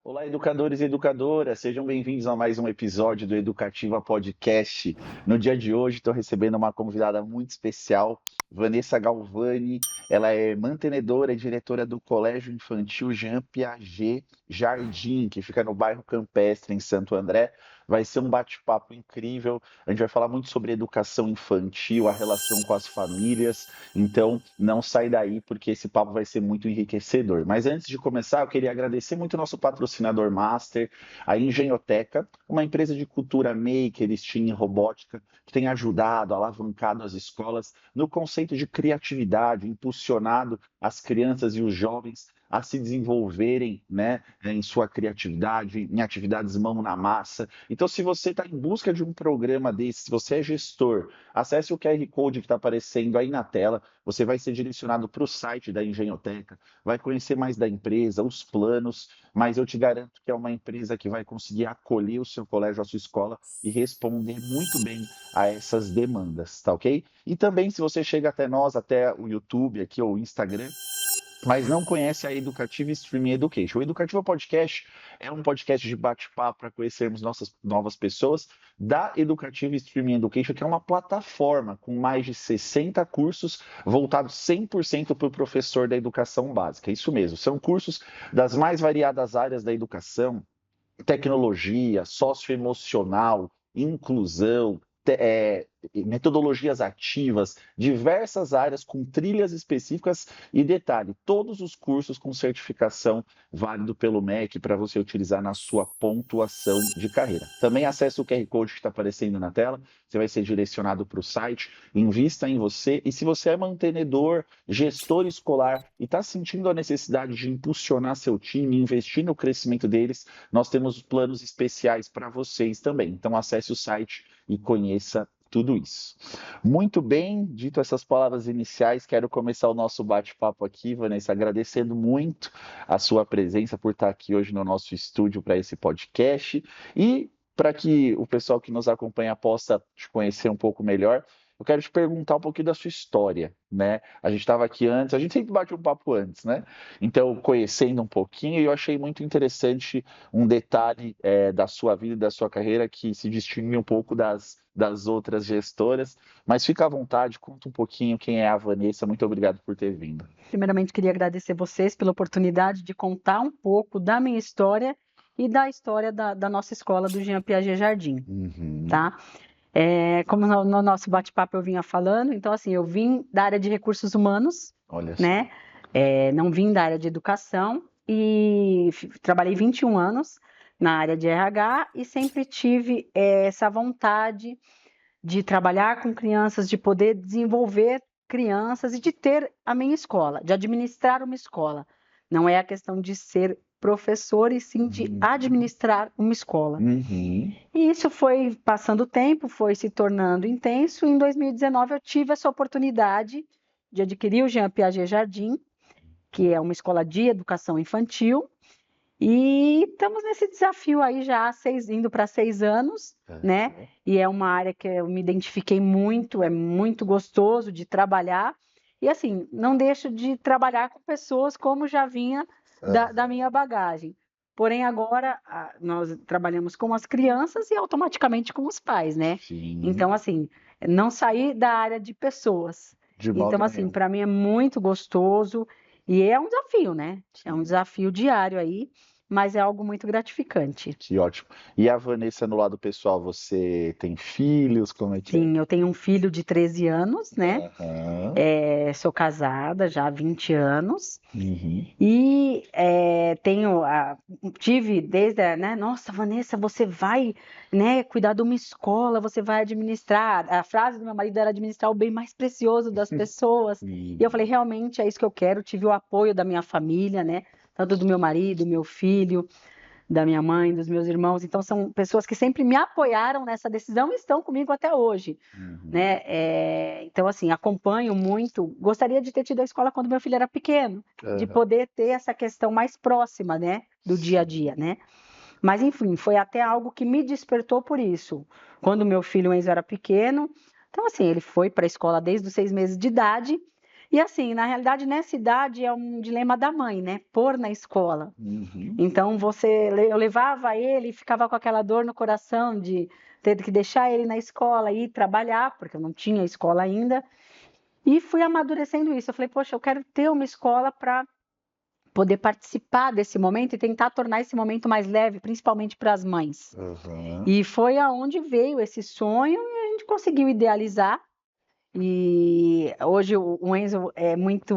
Olá, educadores e educadoras, sejam bem-vindos a mais um episódio do Educativa Podcast. No dia de hoje, estou recebendo uma convidada muito especial, Vanessa Galvani. Ela é mantenedora e diretora do Colégio Infantil Jean Piaget Jardim, que fica no bairro Campestre, em Santo André. Vai ser um bate-papo incrível. A gente vai falar muito sobre educação infantil, a relação com as famílias. Então, não sai daí, porque esse papo vai ser muito enriquecedor. Mas antes de começar, eu queria agradecer muito o nosso patrocinador master, a Engenhoteca, uma empresa de cultura maker, STEAM e robótica, que tem ajudado, alavancado as escolas no conceito de criatividade, impulsionado as crianças e os jovens a se desenvolverem, né, em sua criatividade, em atividades mão na massa. Então, se você está em busca de um programa desse, se você é gestor, acesse o QR Code que está aparecendo aí na tela. Você vai ser direcionado para o site da Engenhoteca, vai conhecer mais da empresa, os planos, mas eu te garanto que é uma empresa que vai conseguir acolher o seu colégio, a sua escola e responder muito bem a essas demandas, tá ok? E também, se você chega até nós, até o YouTube aqui ou o Instagram, mas não conhece a Educativa Streaming Education. O Educativa Podcast é um podcast de bate-papo para conhecermos nossas novas pessoas da Educativa Streaming Education, que é uma plataforma com mais de 60 cursos voltados 100% para o professor da educação básica. Isso mesmo, são cursos das mais variadas áreas da educação, tecnologia, socioemocional, inclusão, metodologias ativas, diversas áreas com trilhas específicas e detalhe, todos os cursos com certificação válido pelo MEC para você utilizar na sua pontuação de carreira. Também acesse o QR Code que está aparecendo na tela, você vai ser direcionado para o site, invista em você e se você é mantenedor, gestor escolar e está sentindo a necessidade de impulsionar seu time, investir no crescimento deles, nós temos planos especiais para vocês também. Então acesse o site e conheça tudo isso. Muito bem, dito essas palavras iniciais, quero começar o nosso bate-papo aqui, Vanessa, agradecendo muito a sua presença por estar aqui hoje no nosso estúdio para esse podcast e para que o pessoal que nos acompanha possa te conhecer um pouco melhor. Eu quero te perguntar um pouquinho da sua história, né? A gente estava aqui antes, a gente sempre bate um papo antes, né? Então, conhecendo um pouquinho, eu achei muito interessante um detalhe da sua vida e da sua carreira que se distingue um pouco das outras gestoras. Mas fica à vontade, conta um pouquinho quem é a Vanessa. Muito obrigado por ter vindo. Primeiramente, queria agradecer vocês pela oportunidade de contar um pouco da minha história e da história da nossa escola do Jean Piaget Jardim, Uhum. tá? Como no nosso bate-papo eu vinha falando, então assim, eu vim da área de recursos humanos, Olha só. né? Não vim da área de educação e trabalhei 21 anos na área de RH e sempre tive essa vontade de trabalhar com crianças, de poder desenvolver crianças e de ter a minha escola, de administrar uma escola. Não é a questão de ser professor, e sim de Uhum. administrar uma escola. Uhum. E isso foi passando o tempo, foi se tornando intenso. Em 2019 eu tive essa oportunidade de adquirir o Jean Piaget Jardim, que é uma escola de educação infantil, e estamos nesse desafio aí já indo para 6 anos, né? Uhum. E é uma área que eu me identifiquei muito, é muito gostoso de trabalhar. E assim, não deixo de trabalhar com pessoas como já vinha da minha bagagem. Porém, agora nós trabalhamos com as crianças e automaticamente com os pais, né? Sim, Então, assim, não sair da área de pessoas. de Então, modo assim, nenhum. para mim é muito gostoso e é um desafio, né? É um Sim. desafio diário aí, mas é algo muito gratificante. Que ótimo. E a Vanessa, no lado pessoal, você tem filhos? Como é que é? Sim, eu tenho um filho de 13 anos, né? Aham. Sou casada já há 20 anos Uhum. e tive desde, né? Nossa, Vanessa, você vai, né, cuidar de uma escola, você vai administrar. A frase do meu marido era administrar o bem mais precioso das pessoas. E eu falei, Sim. realmente é isso que eu quero. Tive o apoio da minha família, né? Tanto do meu marido, meu filho, da minha mãe, dos meus irmãos. Então, são pessoas que sempre me apoiaram nessa decisão e estão comigo até hoje, Uhum. né? Então, assim, acompanho muito. Gostaria de ter tido a escola quando meu filho era pequeno, de Aham. poder ter essa questão mais próxima, né? Do dia a Sim. dia, né? Mas, enfim, foi até algo que me despertou por isso. Quando meu filho Enzo era pequeno, então, assim, ele foi para a escola desde os 6 meses de idade. E assim, na realidade, nessa idade é um dilema da mãe, né? Pôr na escola. Uhum. Então eu levava ele e ficava com aquela dor no coração de ter que deixar ele na escola e ir trabalhar, porque eu não tinha escola ainda. E fui amadurecendo isso. Eu falei, poxa, eu quero ter uma escola para poder participar desse momento e tentar tornar esse momento mais leve, principalmente para as mães. Uhum. E foi aonde veio esse sonho e a gente conseguiu idealizar. E hoje o Enzo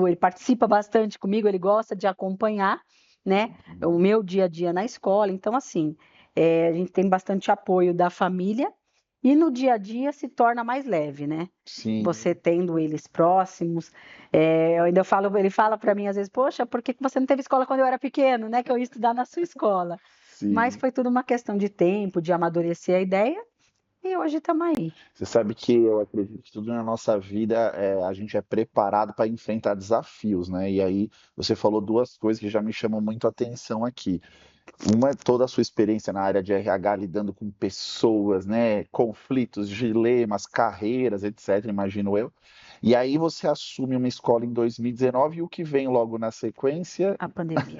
ele participa bastante comigo, ele gosta de acompanhar, né, o meu dia a dia na escola. Então, assim, a gente tem bastante apoio da família e no dia a dia se torna mais leve, né? Sim, Você tendo eles próximos. Eu ainda falo, ele fala para mim às vezes, poxa, por que você não teve escola quando eu era pequeno, né? Que eu ia estudar na sua escola. Mas sim. foi tudo uma questão de tempo, de amadurecer a ideia, e hoje estamos aí. Você sabe que eu acredito que tudo na nossa vida a gente é preparado para enfrentar desafios, né? E aí você falou duas coisas que já me chamam muito a atenção aqui. Uma é toda a sua experiência na área de RH lidando com pessoas, né? Conflitos, dilemas, carreiras, etc., imagino eu. E aí você assume uma escola em 2019 e o que vem logo na sequência A pandemia.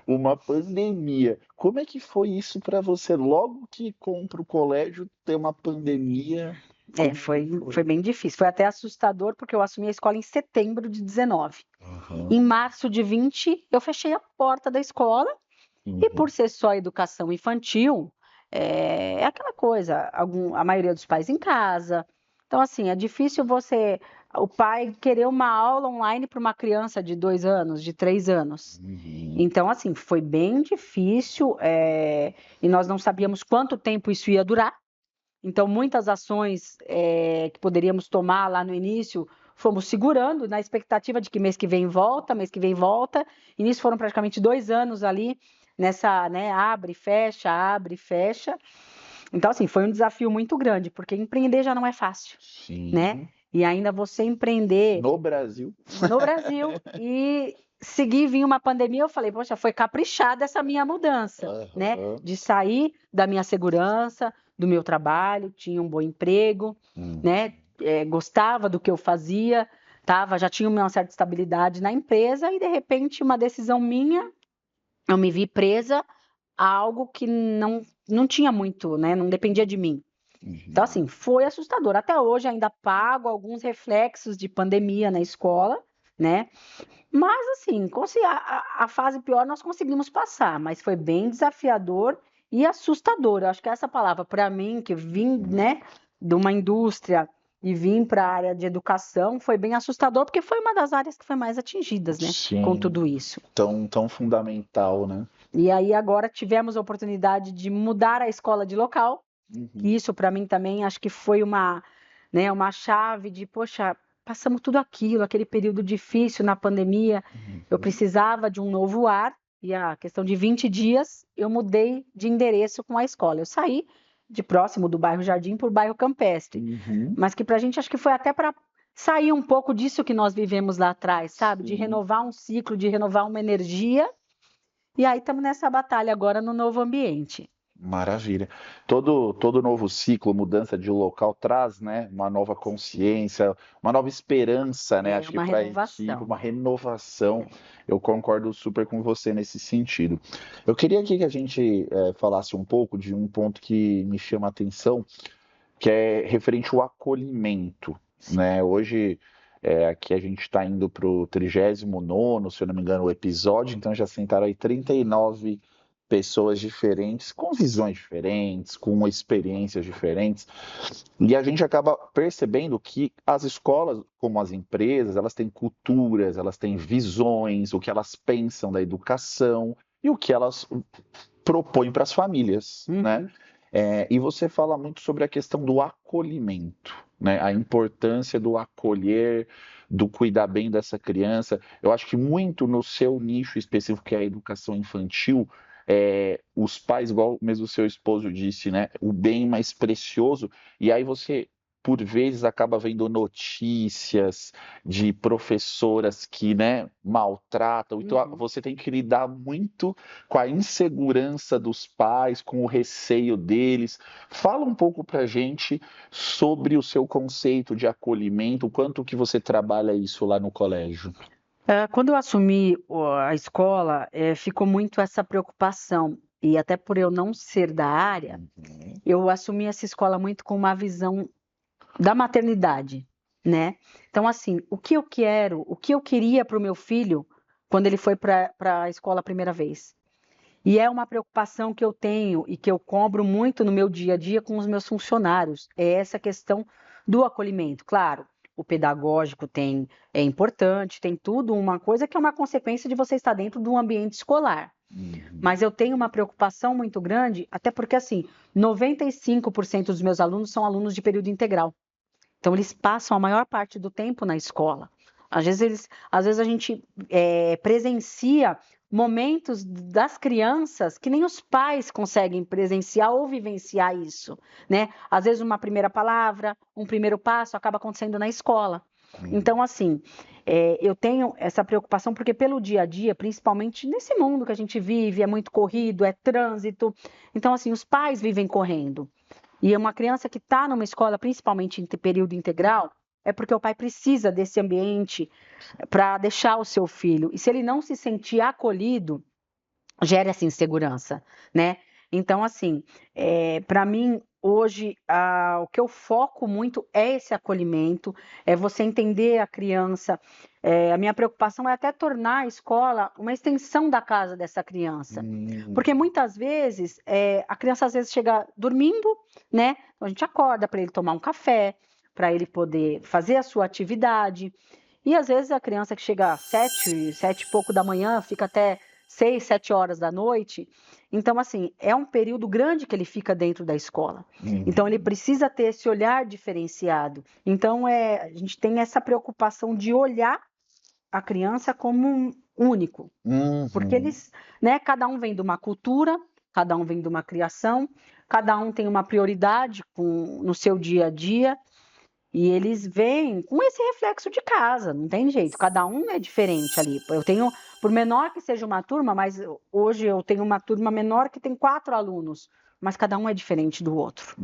uma pandemia. Como é que foi isso para você? Logo que compra o colégio, ter uma pandemia. Como que Foi foi? bem difícil. Foi até assustador, porque eu assumi a escola em setembro de 19. Aham. Em março de 20, eu fechei a porta da escola, e Uhum. por ser só educação infantil, é aquela coisa, a maioria dos pais em casa. Então, assim, é difícil o pai querer uma aula online para uma criança de 2 anos, de 3 anos. Uhum. Então, assim, foi bem difícil, e nós não sabíamos quanto tempo isso ia durar. Então, muitas ações que poderíamos tomar lá no início, fomos segurando na expectativa de que mês que vem volta, mês que vem volta. E nisso foram praticamente 2 anos ali nessa, né, abre, fecha, abre, fecha. Então, assim, foi um desafio muito grande, porque empreender já não é fácil, né? Sim. E ainda você empreender No Brasil. no Brasil e seguir vir uma pandemia, eu falei, poxa, foi caprichada essa minha mudança, né? Aham. De sair da minha segurança, do meu trabalho, tinha um bom emprego, Hum. né? Gostava do que eu fazia, já tinha uma certa estabilidade na empresa e de repente uma decisão minha, eu me vi presa a algo que não tinha muito, né? Não dependia de mim. Então, Uhum. assim, foi assustador. Até hoje ainda pago alguns reflexos de pandemia na escola, né? Mas, assim, a fase pior nós conseguimos passar, mas foi bem desafiador e assustador. Eu acho que essa palavra, para mim, que vim, né, de uma indústria e vim para a área de educação, foi bem assustador, porque foi uma das áreas que foi mais atingidas, né, com Sim, tudo isso. tão fundamental, né? E aí agora tivemos a oportunidade de mudar a escola de local, que Uhum. isso para mim também acho que foi né, uma chave de, poxa, passamos tudo aquilo, aquele período difícil na pandemia, eu Uhum. precisava de um novo ar, e a questão de 20 dias eu mudei de endereço com a escola. Eu saí de próximo do bairro Jardim para o bairro Campestre, Uhum. mas que para a gente acho que foi até para sair um pouco disso que nós vivemos lá atrás, sabe? De Sim. renovar um ciclo, de renovar uma energia, e aí estamos nessa batalha agora no novo ambiente. Maravilha. Todo novo ciclo, mudança de local traz, né, uma nova consciência, uma nova esperança, né? É Acho que uma para a equipe, renovação. uma renovação. Eu concordo super com você nesse sentido. Eu queria aqui que a gente falasse um pouco de um ponto que me chama a atenção, que é referente ao acolhimento, Sim. né? Hoje aqui a gente está indo para o 39º, se eu não me engano, o episódio, então já sentaram aí 39 pessoas diferentes, com visões diferentes, com experiências diferentes, e a gente acaba percebendo que as escolas, como as empresas, elas têm culturas, elas têm visões, o que elas pensam da educação e o que elas propõem para as famílias, né? Uhum. E você fala muito sobre a questão do acolhimento, né? A importância do acolher, do cuidar bem dessa criança. Eu acho que muito no seu nicho específico, que é a educação infantil, os pais, igual mesmo o seu esposo disse, né? O bem mais precioso. E aí você por vezes acaba vendo notícias de professoras que, né, maltratam. Então você tem que lidar muito com a insegurança dos pais, com o receio deles. Fala um pouco pra gente sobre o seu conceito de acolhimento, o quanto que você trabalha isso lá no colégio. Quando eu assumi a escola, ficou muito essa preocupação. E até por eu não ser da área, eu assumi essa escola muito com uma visão da maternidade, né? Então, assim, o que eu quero, o que eu queria para o meu filho quando ele foi para a escola a primeira vez. E é uma preocupação que eu tenho e que eu cobro muito no meu dia a dia com os meus funcionários. É essa questão do acolhimento. Claro, o pedagógico é importante, tem tudo uma coisa que é uma consequência de você estar dentro de um ambiente escolar. Mas eu tenho uma preocupação muito grande, até porque, assim, 95% dos meus alunos são alunos de período integral. Então, eles passam a maior parte do tempo na escola. Às vezes a gente presencia momentos das crianças que nem os pais conseguem presenciar ou vivenciar isso, né? Às vezes uma primeira palavra, um primeiro passo acaba acontecendo na escola. Então, assim, eu tenho essa preocupação porque pelo dia a dia, principalmente nesse mundo que a gente vive, é muito corrido, é trânsito. Então, assim, os pais vivem correndo. E uma criança que está numa escola, principalmente em período integral, é porque o pai precisa desse ambiente para deixar o seu filho. E se ele não se sentir acolhido, gera essa insegurança, né? Então, assim, para mim, hoje, o que eu foco muito é esse acolhimento, é você entender a criança. A minha preocupação é até tornar a escola uma extensão da casa dessa criança. Porque muitas vezes, a criança às vezes chega dormindo, né? Então, a gente acorda para ele tomar um café, para ele poder fazer a sua atividade. E às vezes a criança que chega às 7 e pouco da manhã, fica até 6, 7 horas da noite. Então, assim, é um período grande que ele fica dentro da escola. Então, ele precisa ter esse olhar diferenciado. Então, a gente tem essa preocupação de olhar a criança como um único. Porque eles, né, cada um vem de uma cultura, cada um vem de uma criação, cada um tem uma prioridade no seu dia a dia. E eles vêm com esse reflexo de casa, não tem jeito, cada um é diferente ali. Eu tenho, por menor que seja uma turma, mas hoje eu tenho uma turma menor que tem 4 alunos, mas cada um é diferente do outro,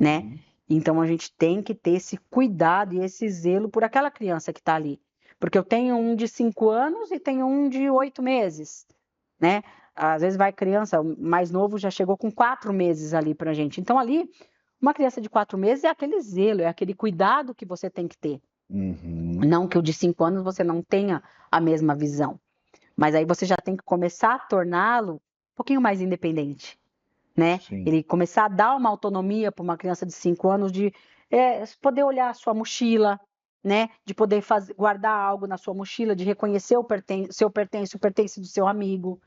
né? Então a gente tem que ter esse cuidado e esse zelo por aquela criança que está ali. Porque eu tenho um de 5 anos e tenho um de 8 meses, né? Às vezes vai criança, o mais novo já chegou com 4 meses ali pra gente. Então ali uma criança de 4 meses é aquele zelo, é aquele cuidado que você tem que ter. Não que o de 5 anos você não tenha a mesma visão. Mas aí você já tem que começar a torná-lo um pouquinho mais independente, né? Sim. Ele começar a dar uma autonomia para uma criança de 5 anos de poder olhar a sua mochila, né? De poder guardar algo na sua mochila, de reconhecer o pertence do seu amigo.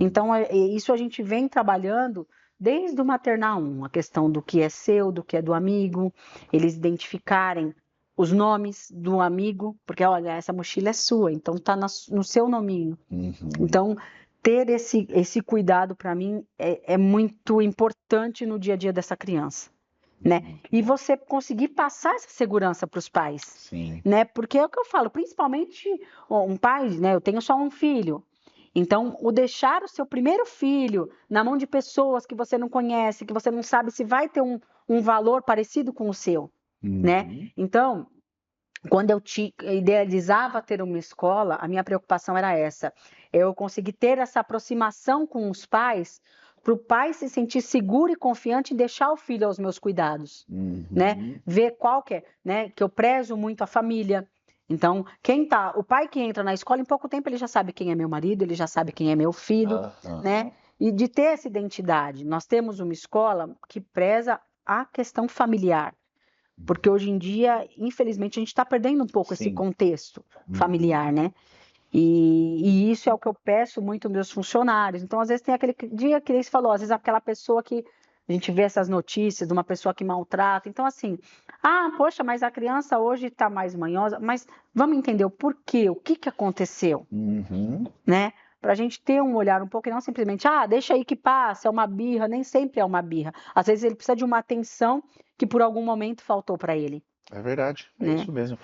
Então, isso a gente vem trabalhando desde o maternal 1, a questão do que é seu, do que é do amigo, eles identificarem os nomes do amigo, porque olha, essa mochila é sua, então está no seu nominho. Então, ter esse cuidado para mim é muito importante no dia a dia dessa criança, né? E você conseguir passar essa segurança para os pais, Sim. né? Porque é o que eu falo, principalmente um pai, né? Eu tenho só um filho. Então, o deixar o seu primeiro filho na mão de pessoas que você não conhece, que você não sabe se vai ter um valor parecido com o seu, né? Então, quando eu idealizava ter uma escola, a minha preocupação era essa. Eu conseguir ter essa aproximação com os pais, para o pai se sentir seguro e confiante em deixar o filho aos meus cuidados, né? Ver qual que é, né? Que eu prezo muito a família. Então, o pai que entra na escola, em pouco tempo ele já sabe quem é meu marido, ele já sabe quem é meu filho, né? E de ter essa identidade. Nós temos uma escola que preza a questão familiar. Porque hoje em dia, infelizmente, a gente está perdendo um pouco esse contexto familiar, né? E isso é o que eu peço muito aos meus funcionários. Então, às vezes, tem aquele dia que eles falou, às vezes aquela pessoa que a gente vê essas notícias de uma pessoa que maltrata. Então, assim, poxa, mas a criança hoje está mais manhosa, mas vamos entender o porquê, o que aconteceu, né? para a gente ter um olhar um pouco e não simplesmente, deixa aí que passa, é uma birra, nem sempre é uma birra. Às vezes ele precisa de uma atenção que por algum momento faltou para ele, É verdade, é né? isso mesmo.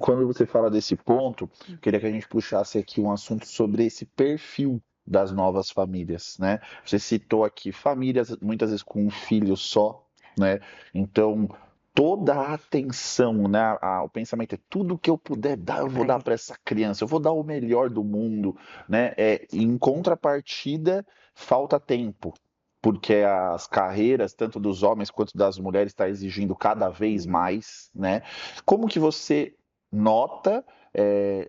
Quando você fala desse ponto, queria que a gente puxasse aqui um assunto sobre esse perfil das novas famílias, né? Você citou aqui famílias muitas vezes com um filho só, né? Então, toda a atenção, né? O pensamento é tudo que eu puder dar, eu vou Pra dar ele. para essa criança, eu vou dar o melhor do mundo, né? Em contrapartida, falta tempo, porque as carreiras, tanto dos homens quanto das mulheres, está exigindo cada vez mais, né? Como que você nota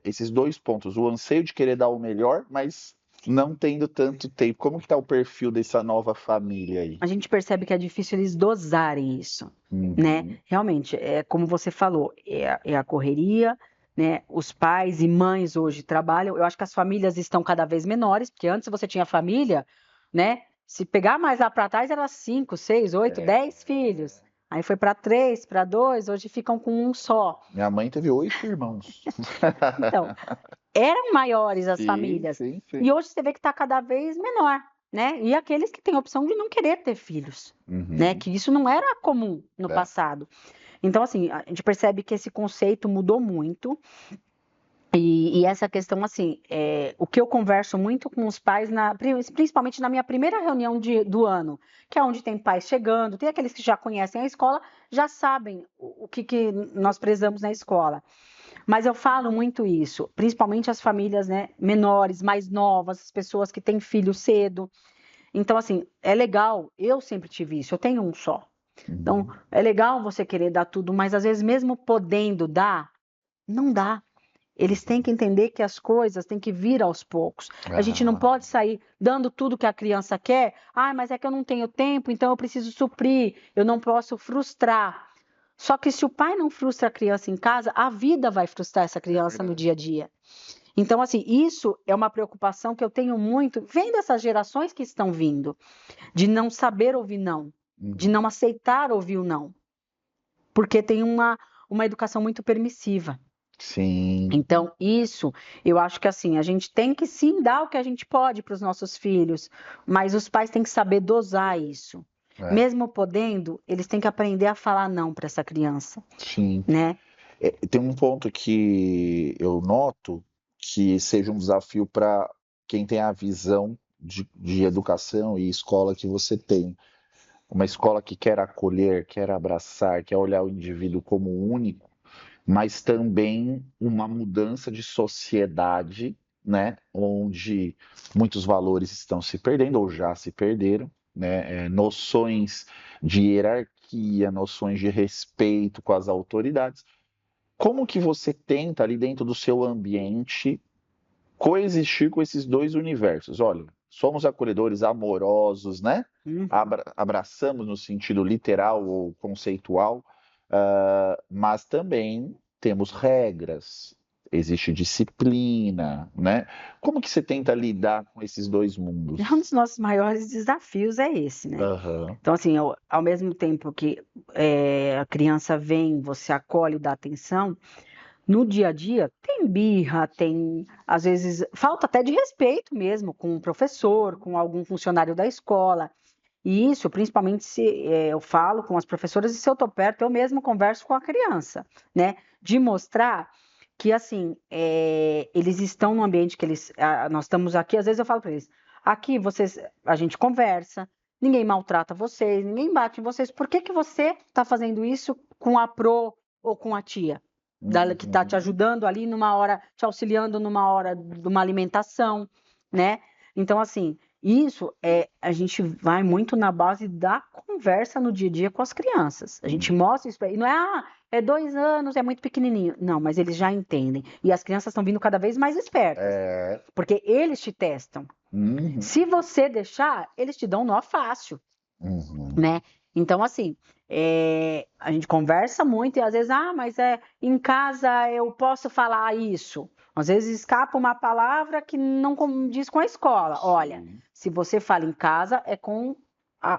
esses dois pontos, o anseio de querer dar o melhor, mas não tendo tanto tempo? Como que está o perfil dessa nova família aí? A gente percebe que é difícil eles dosarem isso, né? Uhum. Realmente, como você falou, é a correria, né? Os pais e mães hoje trabalham. Eu acho que as famílias estão cada vez menores, porque antes você tinha família, né? Se pegar mais lá para trás, era 5, 6, 8, 10 filhos. Aí foi para 3, para 2, hoje ficam com um só. Minha mãe teve 8 irmãos. Então, eram maiores as Sim, famílias. sim, sim. E hoje você vê que está cada vez menor, né? E aqueles que têm a opção de não querer ter filhos, né? Uhum. Que isso não era comum no É. passado. Então, assim, a gente percebe que esse conceito mudou muito. E essa questão, assim, o que eu converso muito com os pais, principalmente na minha primeira reunião do ano, que é onde tem pais chegando, tem aqueles que já conhecem a escola, já sabem o que nós prezamos na escola. Mas eu falo muito isso, principalmente as famílias, né, menores, mais novas, as pessoas que têm filho cedo. Então, assim, é legal, eu sempre tive isso, eu tenho um só. Então, Uhum. é legal você querer dar tudo, mas às vezes, mesmo podendo dar, não dá. Eles têm que entender que as coisas têm que vir aos poucos. A gente não Ah, pode sair dando tudo que a criança quer. Mas é que eu não tenho tempo, então eu preciso suprir, eu não posso frustrar. Só que se o pai não frustra a criança em casa, a vida vai frustrar essa é criança no verdade. dia a dia. Então, assim, isso é uma preocupação que eu tenho muito, vendo essas gerações que estão vindo, de não saber ouvir não, de Uhum. não aceitar ouvir o não, porque tem uma educação muito permissiva. Sim. Então, isso, eu acho que assim, a gente tem que sim dar o que a gente pode para os nossos filhos, mas os pais têm que saber dosar isso. É, Mesmo podendo, eles têm que aprender a falar não para essa criança, sim. né? Tem um ponto que eu noto que seja um desafio para quem tem a visão de educação e escola que você tem. Uma escola que quer acolher, quer abraçar, quer olhar o indivíduo como único, mas também uma mudança de sociedade, né, onde muitos valores estão se perdendo ou já se perderam, né, noções de hierarquia, noções de respeito com as autoridades. Como que você tenta ali dentro do seu ambiente coexistir com esses dois universos? Olha, somos acolhedores amorosos, né? Uhum. Abraçamos no sentido literal ou conceitual, mas também temos regras, existe disciplina, né? Como que você tenta lidar com esses dois Um mundos? dos nossos maiores desafios é esse, né? Aham. Então, assim, ao mesmo tempo que a criança vem, você acolhe, dá atenção, no dia a dia tem birra, tem, às vezes, falta até de respeito mesmo com o professor, com algum funcionário da escola. E isso, principalmente se eu falo com as professoras e se eu estou perto, eu mesmo converso com a criança, né? De mostrar que, assim, eles estão no ambiente que nós estamos aqui, às vezes eu falo para eles, aqui a gente conversa, ninguém maltrata vocês, ninguém bate em vocês, por que que você está fazendo isso com a pro ou com a tia? Que está te Uhum. ajudando ali numa hora, te auxiliando numa hora de uma alimentação, né? Então, assim, isso a gente vai muito na base da conversa no dia a dia com as crianças. A gente Uhum. mostra isso para eles. Não é 2 anos, é muito pequenininho. Não, mas eles já entendem. E as crianças estão vindo cada vez mais espertas, É. porque eles te testam. Uhum. Se você deixar, eles te dão um nó fácil, Uhum. né? Então, assim, a gente conversa muito e às vezes, mas em casa eu posso falar isso. Às vezes escapa uma palavra que não condiz com a escola. Olha, Sim. se você fala em casa, é com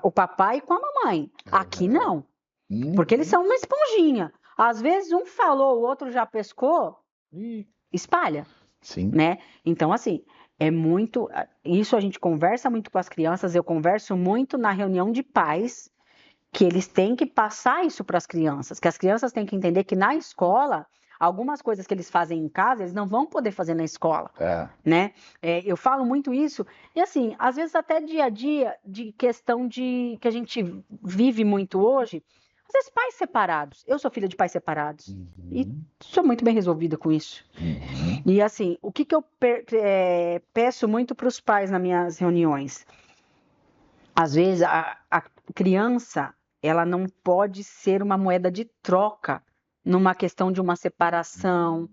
o papai e com a mamãe. Aqui Aham. não, porque eles Uhum. são uma esponjinha. Às vezes um falou, o outro já pescou, Ih, espalha, sim. né? Então, assim, É muito. Isso a gente conversa muito com as crianças, eu converso muito na reunião de pais, que eles têm que passar isso para as crianças, que as crianças têm que entender que na escola, algumas coisas que eles fazem em casa, eles não vão poder fazer na escola, É. né? Eu falo muito isso, e assim, às vezes até dia a dia, de questão de que a gente vive muito hoje, às vezes pais separados. Eu sou filha de pais separados. E Uhum. sou muito bem resolvida com isso. Uhum. E assim, o que eu peço muito para os pais nas minhas reuniões? Às vezes a criança, ela não pode ser uma moeda de troca numa questão de uma separação,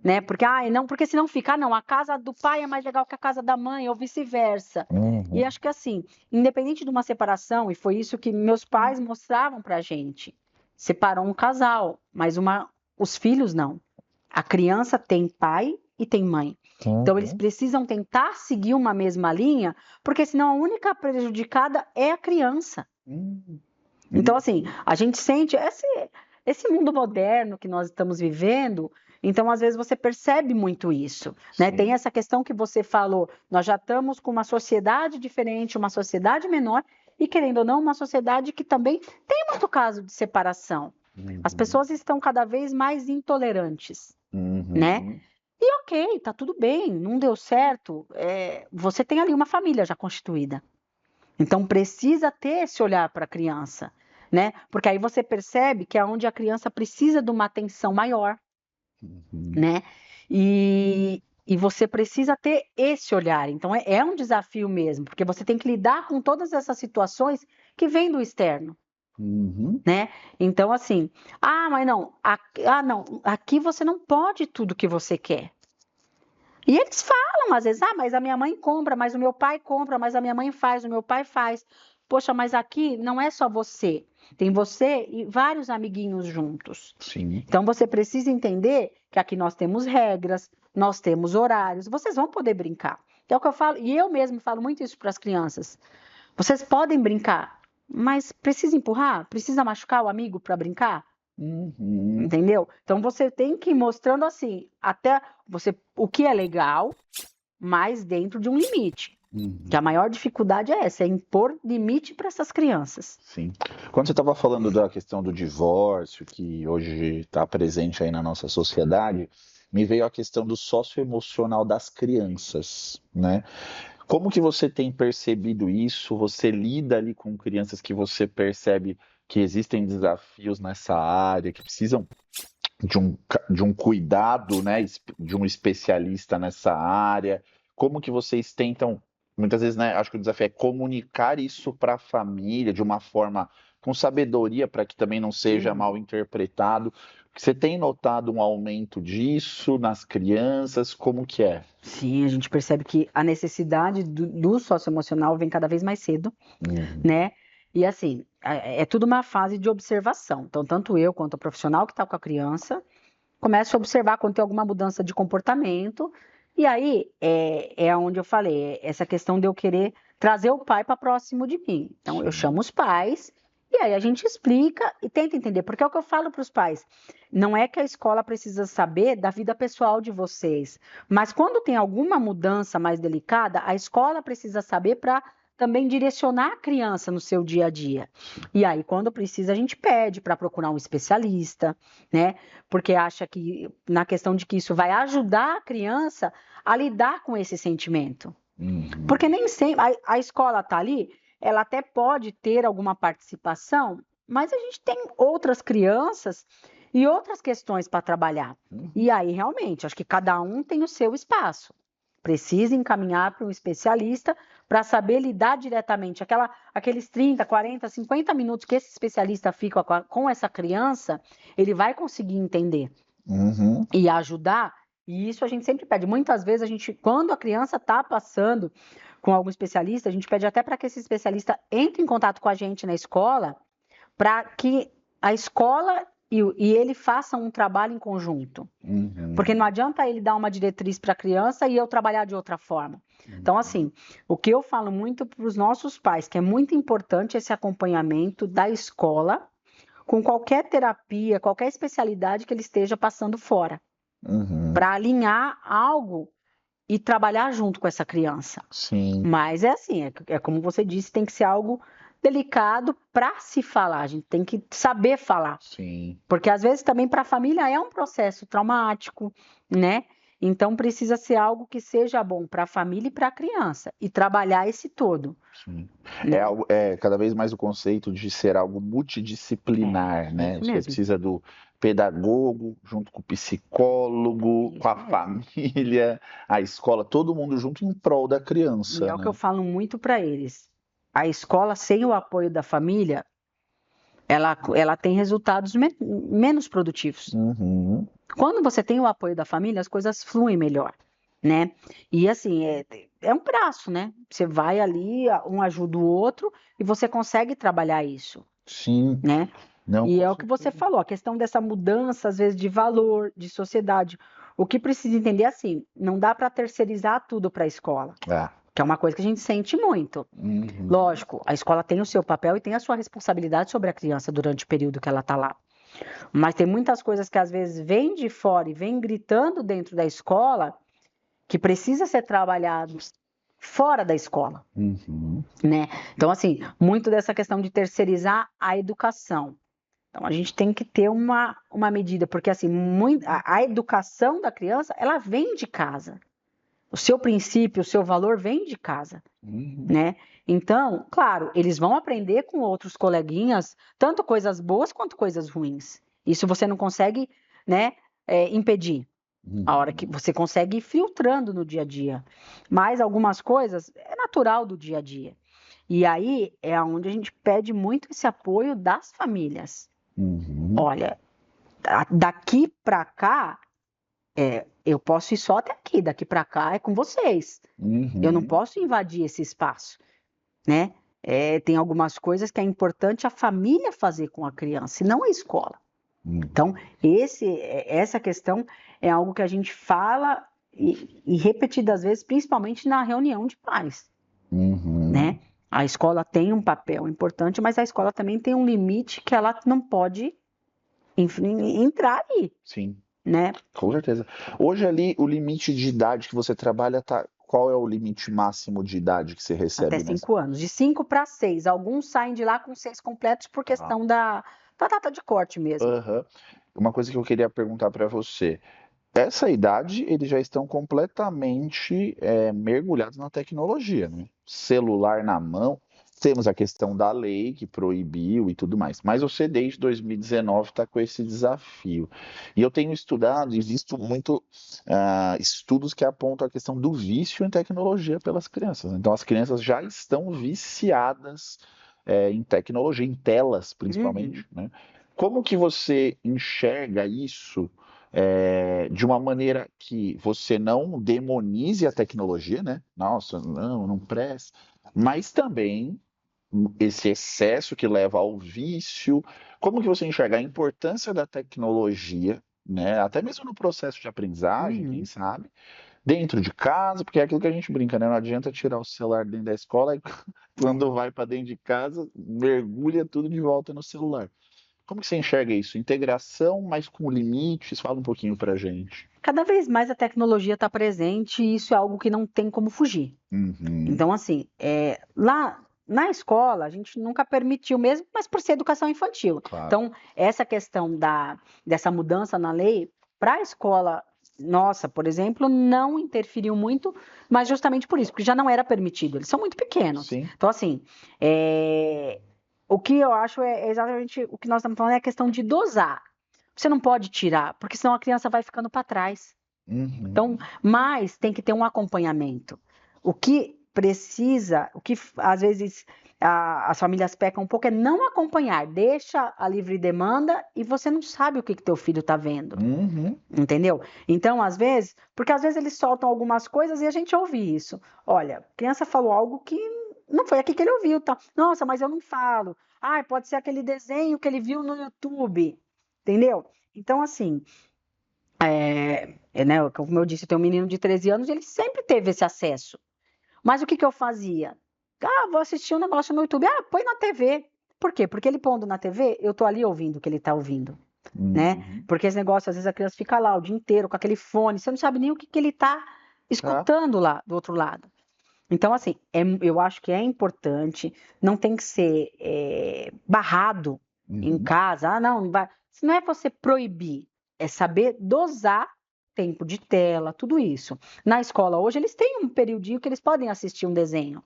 né? Porque, não, porque senão fica, não, a casa do pai é mais legal que a casa da mãe, ou vice-versa. E Uhum. acho que assim, independente de uma separação, e foi isso que meus pais mostravam pra gente, separou um casal, mas os filhos não. A criança tem pai e tem mãe. Então, eles Uhum. precisam tentar seguir uma mesma linha, porque senão a única prejudicada é a criança. Uhum. Então, assim, a gente sente esse mundo moderno que nós estamos vivendo, então, às vezes, você percebe muito isso, né? Tem Sim. essa questão que você falou, nós já estamos com uma sociedade diferente, uma sociedade menor, e, querendo ou não, uma sociedade que também tem muito caso de separação. As Uhum. pessoas estão cada vez mais intolerantes, né? Uhum. E ok, tá tudo bem, não deu certo, você tem ali uma família já constituída. Então precisa ter esse olhar para a criança, né? Porque aí você percebe que é onde a criança precisa de uma atenção maior, Uhum. né? E você precisa ter esse olhar. Então é um desafio mesmo, porque você tem que lidar com todas essas situações que vêm do externo, Uhum. né? Então assim, mas não, não, aqui você não pode tudo que você quer. E eles falam às vezes, mas a minha mãe compra, mas o meu pai compra, mas a minha mãe faz, o meu pai faz. Poxa, mas aqui não é só você. Tem você e vários amiguinhos juntos. Sim. Então você precisa entender que aqui nós temos regras, nós temos horários, vocês vão poder brincar. É o que eu falo, e eu mesmo falo muito isso para as crianças. Vocês podem brincar, mas precisa empurrar? Precisa machucar o amigo para brincar? Uhum. Entendeu? Então você tem que ir mostrando assim, até você o que é legal, mas dentro de um limite. Que a Uhum. maior dificuldade é essa, é impor limite para essas crianças. Sim. Quando você estava falando da questão do divórcio, que hoje está presente aí na nossa sociedade, me veio a questão do socioemocional das crianças, né? Como que você tem percebido isso? Você lida ali com crianças que você percebe que existem desafios nessa área, que precisam de um cuidado, né, de um especialista nessa área? Como que vocês tentam, muitas vezes, né, acho que o desafio é comunicar isso para a família de uma forma com sabedoria para que também não seja mal Uhum. interpretado. Você tem notado um aumento disso nas crianças? Como que é? Sim, a gente percebe que a necessidade do socioemocional vem cada vez mais cedo, Uhum. né? E assim, é tudo uma fase de observação. Então, tanto eu quanto o profissional que está com a criança, começa a observar quando tem alguma mudança de comportamento. E aí é onde eu falei, essa questão de eu querer trazer o pai para próximo de mim. Então eu Sim. chamo os pais e aí a gente explica e tenta entender, porque é o que eu falo para os pais. Não é que a escola precisa saber da vida pessoal de vocês, mas quando tem alguma mudança mais delicada, a escola precisa saber para também direcionar a criança no seu dia a dia. E aí, quando precisa, a gente pede para procurar um especialista, né? Porque acha que, na questão de que isso vai ajudar a criança a lidar com esse sentimento. Uhum. Porque nem sempre a escola está ali, ela até pode ter alguma participação, mas a gente tem outras crianças e outras questões para trabalhar. Uhum. E aí, realmente, acho que cada um tem o seu espaço. Precisa encaminhar para um especialista para saber lidar diretamente. Aqueles 30, 40, 50 minutos que esse especialista fica com essa criança, ele vai conseguir entender Uhum. e ajudar. E isso a gente sempre pede. Muitas vezes a gente, quando a criança está passando com algum especialista, a gente pede até para que esse especialista entre em contato com a gente na escola, para que a escola e ele façam um trabalho em conjunto. Uhum. Porque não adianta ele dar uma diretriz para a criança e eu trabalhar de outra forma. Então, assim, o que eu falo muito para os nossos pais, que é muito importante esse acompanhamento da escola com qualquer terapia, qualquer especialidade que ele esteja passando fora, Uhum. para alinhar algo e trabalhar junto com essa criança. Sim, Mas é assim, é como você disse, tem que ser algo delicado para se falar, a gente tem que saber falar. sim, Porque às vezes também para a família é um processo traumático, né? Então precisa ser algo que seja bom para a família e para a criança e trabalhar esse todo, sim. né? É cada vez mais o conceito de ser algo multidisciplinar, É né? isso Você mesmo, precisa do pedagogo, junto com o psicólogo, é com isso a mesmo. família, a escola, todo mundo junto em prol da E criança, é o que eu né? falo muito para eles. A escola sem o apoio da família, ela tem resultados menos produtivos. Uhum, Quando você tem o apoio da família, as coisas fluem melhor, né? E assim, é um braço, né? Você vai ali, um ajuda o outro e você consegue trabalhar isso, sim, né? não, E com é o que você certeza. falou, a questão dessa mudança, às vezes, de valor, de sociedade. O que precisa entender é assim, não dá para terceirizar tudo para a escola, Ah, que é uma coisa que a gente sente muito. uhum, Lógico, a escola tem o seu papel e tem a sua responsabilidade sobre a criança durante o período que ela está lá. Mas tem muitas coisas que às vezes vêm de fora e vêm gritando dentro da escola que precisa ser trabalhado fora da escola, uhum, né? Então, assim, muito dessa questão de terceirizar a educação. Então, a gente tem que ter uma medida, porque assim, a educação da criança, ela vem de casa. O seu princípio, o seu valor vem de casa, uhum, né? Então, claro, eles vão aprender com outros coleguinhas, tanto coisas boas quanto coisas ruins. Isso você não consegue, né, impedir. A hora que uhum, você consegue ir filtrando no dia a dia. Mas algumas coisas é natural do dia a dia. E aí é onde a gente pede muito esse apoio das famílias. uhum, Olha, daqui para cá, eu posso ir só até aqui, daqui para cá é com vocês. Eu não uhum, posso invadir esse espaço, né? Tem algumas coisas que é importante a família fazer com a criança, e não a escola. Então, uhum, essa questão é algo que a gente fala e repetidas vezes, principalmente na reunião de pais, uhum, né? A escola tem um papel importante, mas a escola também tem um limite que ela não pode entrar aí, sim. né? Com certeza. Hoje ali, o limite de idade que você trabalha, tá. Qual é o limite máximo de idade que você Até recebe nessa? 5 anos, de 5 para 6. Alguns saem de lá com 6 completos por Tá. questão da data de corte mesmo. Aham. Uma coisa que eu queria perguntar para você. Essa idade, eles já estão completamente mergulhados na tecnologia, né? Celular na mão. Temos a questão da lei que proibiu e tudo mais. Mas você, desde 2019, está com esse desafio. E eu tenho estudado e visto muito estudos que apontam a questão do vício em tecnologia pelas crianças. Então, as crianças já estão viciadas em tecnologia, em telas, Uhum. principalmente, né? Como que você enxerga isso? De uma maneira que você não demonize a tecnologia, né? Nossa, não, não presta. Mas também esse excesso que leva ao vício. Como que você enxerga a importância da tecnologia, né? Até mesmo no processo de aprendizagem, quem Uhum. sabe, dentro de casa, porque é aquilo que a gente brinca, né? Não adianta tirar o celular dentro da escola e quando vai para dentro de casa, mergulha tudo de volta no celular. Como que você enxerga isso? Integração, mas com limites? Fala um pouquinho pra gente. Cada vez mais a tecnologia está presente e isso é algo que não tem como fugir. Uhum, Então, assim, lá na escola a gente nunca permitiu mesmo, mas por ser educação infantil. claro. Então, essa questão dessa mudança na lei para a escola nossa, por exemplo, não interferiu muito, mas justamente por isso, porque já não era permitido. Eles são muito pequenos. Sim. Então, assim, o que eu acho é exatamente o que nós estamos falando é a questão de dosar. Você não pode tirar, porque senão a criança vai ficando para trás. Então, Uhum, mas tem que ter um acompanhamento. O que precisa, o que às vezes as famílias pecam um pouco é não acompanhar, deixa a livre demanda e você não sabe o que teu filho está vendo, uhum, entendeu? Então, às vezes, porque às vezes eles soltam algumas coisas e a gente ouve isso. Olha, a criança falou algo que não foi aqui que ele ouviu, tá? Nossa, mas eu não falo. Ah, pode ser aquele desenho que ele viu no YouTube, entendeu? Então, assim, né, como eu disse, eu tenho um menino de 13 anos e ele sempre teve esse acesso. Mas o que que eu fazia? Ah, vou assistir um negócio no YouTube. Ah, põe na TV. Por quê? Porque ele pondo na TV, eu tô ali ouvindo o que ele tá ouvindo, né? uhum, Porque esse negócio, às vezes a criança fica lá o dia inteiro com aquele fone, você não sabe nem o que que ele tá, Tá. escutando lá do outro lado. Então, assim, eu acho que é importante, não tem que ser barrado em Uhum. casa. Ah, não, não vai. Se não é você proibir, é saber dosar tempo de tela, tudo isso. Na escola hoje, eles têm um periodinho que eles podem assistir um desenho,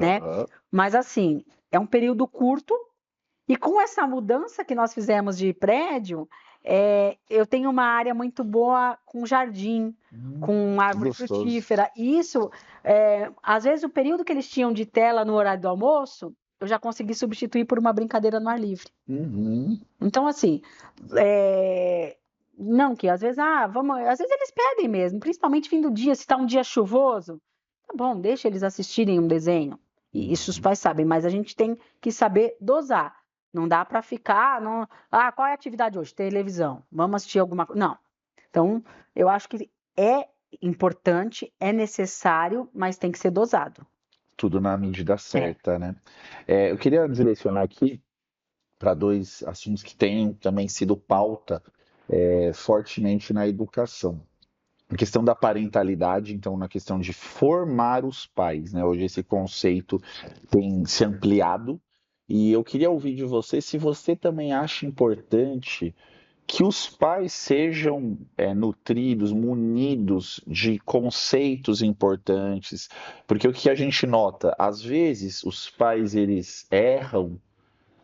né? Aham. Mas, assim, é um período curto e com essa mudança que nós fizemos de prédio, eu tenho uma área muito boa com jardim, com Que árvore gostoso. frutífera. E isso, às vezes, o período que eles tinham de tela no horário do almoço, eu já consegui substituir por uma brincadeira no ar livre. Uhum. Então, assim, é, não que às vezes, vamos, às vezes eles pedem mesmo, principalmente fim do dia, se está um dia chuvoso, tá bom, deixa eles assistirem um desenho. E isso os Uhum. pais sabem, mas a gente tem que saber dosar. Não dá para ficar, não, qual é a atividade hoje? Televisão. Vamos assistir alguma coisa? Não. Então, eu acho que é importante, é necessário, mas tem que ser dosado. Tudo na medida É. certa, né? Eu queria direcionar aqui para dois assuntos que têm também sido pauta fortemente na educação. A questão da parentalidade, então, na questão de formar os pais, né? Hoje esse conceito tem se ampliado e eu queria ouvir de você se você também acha importante que os pais sejam nutridos, munidos de conceitos importantes, porque o que a gente nota, às vezes os pais eles erram,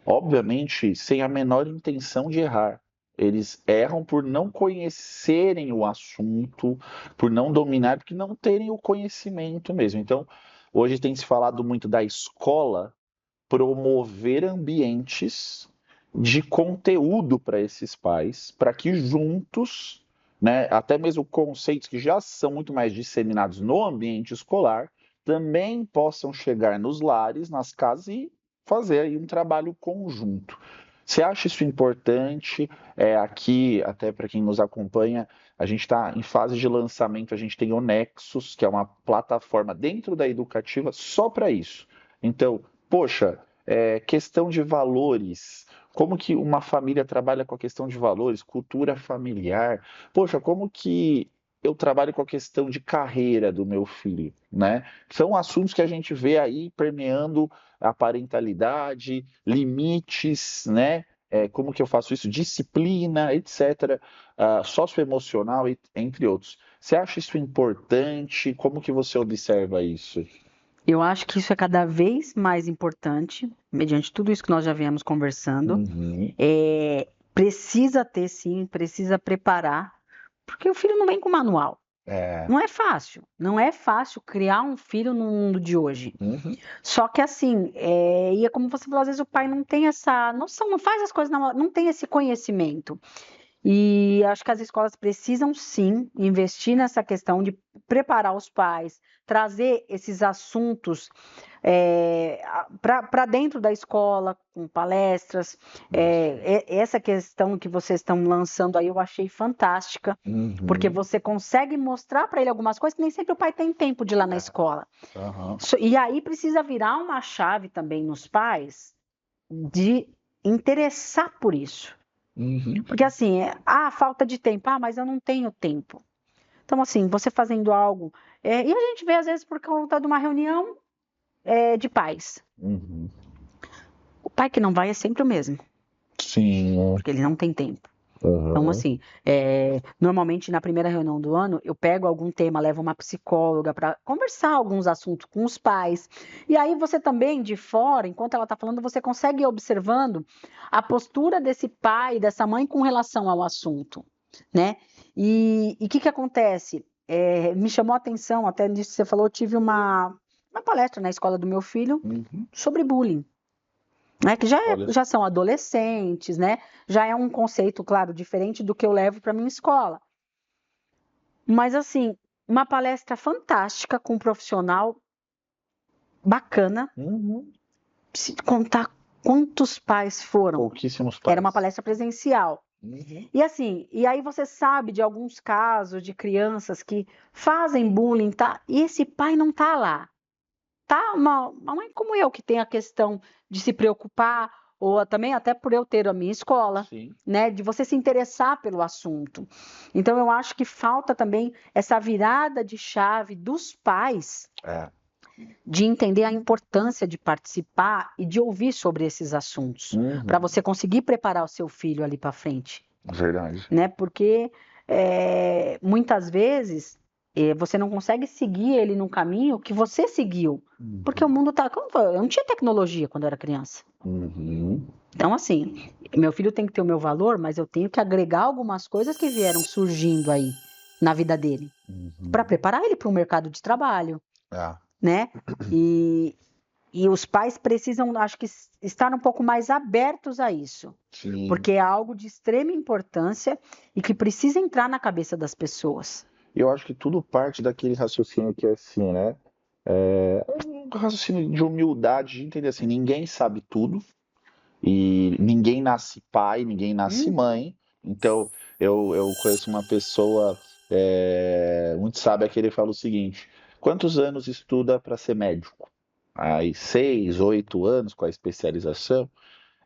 obviamente, sem a menor intenção de errar. Eles erram por não conhecerem o assunto, por não dominar, porque não terem o conhecimento mesmo. Então, hoje tem se falado muito da escola promover ambientes de conteúdo para esses pais, para que juntos, né, até mesmo conceitos que já são muito mais disseminados no ambiente escolar, também possam chegar nos lares, nas casas e fazer aí um trabalho conjunto. Você acha isso importante? Aqui, até para quem nos acompanha, a gente está em fase de lançamento, a gente tem o Nexus, que é uma plataforma dentro da educativa só para isso. Então, poxa, questão de valores. Como que uma família trabalha com a questão de valores, cultura familiar? Poxa, como que eu trabalho com a questão de carreira do meu filho, né? São assuntos que a gente vê aí permeando a parentalidade, limites, né? Como que eu faço isso? Disciplina, etc. Socioemocional, entre outros. Você acha isso importante? Como que você observa isso? Eu acho que isso é cada vez mais importante, mediante tudo isso que nós já viemos conversando. Uhum. Precisa ter, sim, precisa preparar, porque o filho não vem com manual. É. Não é fácil, não é fácil criar um filho no mundo de hoje. Uhum. Só que assim, e é como você falou, às vezes o pai não tem essa noção, não faz as coisas, não tem esse conhecimento. E acho que as escolas precisam sim investir nessa questão de preparar os pais, trazer esses assuntos para dentro da escola, com palestras. Isso. Essa questão que vocês estão lançando aí eu achei fantástica, porque Uhum. você consegue mostrar para ele algumas coisas que nem sempre o pai tem tempo de ir lá na escola. Aham. E aí precisa virar uma chave também nos pais de interessar por isso. Uhum. Porque assim, falta de tempo. Mas eu não tenho tempo. Então, assim, você fazendo algo. E a gente vê, às vezes, por conta de uma reunião de pais. Uhum. O pai que não vai é sempre o mesmo, Sim. porque ele não tem tempo. Então, Aham. assim, normalmente na primeira reunião do ano, eu pego algum tema, levo uma psicóloga para conversar alguns assuntos com os pais. E aí você também, de fora, enquanto ela está falando, você consegue ir observando a postura desse pai, dessa mãe com relação ao assunto, né? E o que acontece? Me chamou a atenção, até nisso que você falou, eu tive uma palestra na escola do meu filho Uhum. sobre bullying, né, que Olha. já são adolescentes, né? Já é um conceito, claro, diferente do que eu levo para minha escola. Mas assim, uma palestra fantástica com um profissional bacana. Uhum. Se contar quantos pais foram, Pouquíssimos era uma pais. palestra presencial. Uhum. E assim, e aí você sabe de alguns casos de crianças que fazem bullying, tá? E esse pai não tá lá. Tá uma mãe como eu que tem a questão de se preocupar, ou também até por eu ter a minha escola, Sim. né? De você se interessar pelo assunto. Então, eu acho que falta também essa virada de chave dos pais É, de entender a importância de participar e de ouvir sobre esses assuntos, para você conseguir preparar o seu filho ali para frente, verdade. né? Porque muitas vezes você não consegue seguir ele num caminho que você seguiu, porque o mundo tá. Eu não tinha tecnologia quando eu era criança. Uhum. Então, assim, meu filho tem que ter o meu valor, mas eu tenho que agregar algumas coisas que vieram surgindo aí na vida dele, para preparar ele para o mercado de trabalho, É. né? E os pais precisam, acho que, estar um pouco mais abertos a isso, Sim. porque é algo de extrema importância e que precisa entrar na cabeça das pessoas. Eu acho que tudo parte daquele raciocínio que é assim, né? É um raciocínio de humildade, de entender assim, ninguém sabe tudo e ninguém nasce pai, ninguém nasce mãe. Então, eu conheço uma pessoa muito sábia que ele fala o seguinte: quantos anos estuda para ser médico? Aí, 6, 8 anos com a especialização.